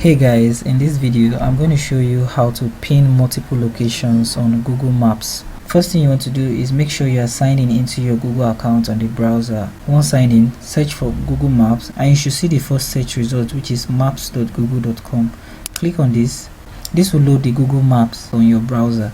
Hey guys, in this video I'm going to show you how to pin multiple locations on Google Maps. First thing you want to do is make sure you are signing into your Google account on the browser. Once signed in, search for Google Maps and you should see the first search result, which is maps.google.com. Click on this. This will load the Google Maps on your browser.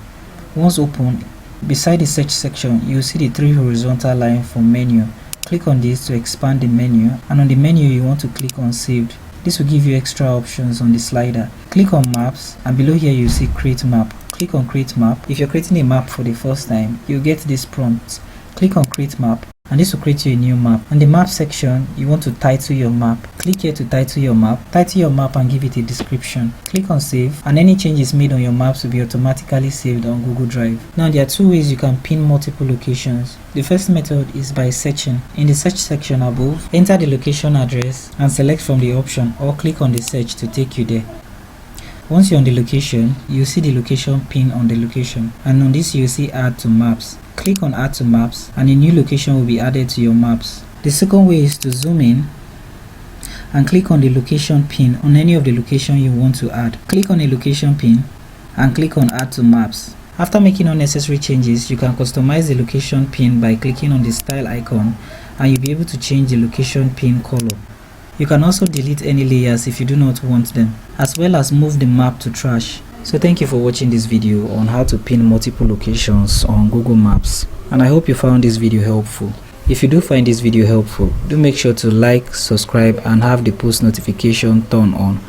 Once open, beside the search section you will see the three horizontal lines for menu. Click on this to expand the menu, and on the menu you want to click on saved. This will give you extra options on the slider. Click on maps and below here you see create map. Click on create map. If you're creating a map for the first time, you'll get this prompt. Click on create map and this will create you a new map. On the map section, you want to title your map. Click here to title your map. Title your map and give it a description. Click on save and any changes made on your maps will be automatically saved on Google Drive. Now there are two ways you can pin multiple locations. The first method is by searching. In the search section above, enter the location address and select from the option or click on the search to take you there. Once you're on the location, you'll see the location pin on the location, and on this you'll see add to maps. Click on add to maps and a new location will be added to your maps. The second way is to zoom in and click on the location pin on any of the location you want to add. Click on a location pin and click on add to maps. After making unnecessary changes, you can customize the location pin by clicking on the style icon and you'll be able to change the location pin color. You can also delete any layers if you do not want them, as well as move the map to trash. So thank you for watching this video on how to pin multiple locations on Google Maps, and I hope you found this video helpful. If you do find this video helpful, do make sure to like, subscribe and have the post notification turned on.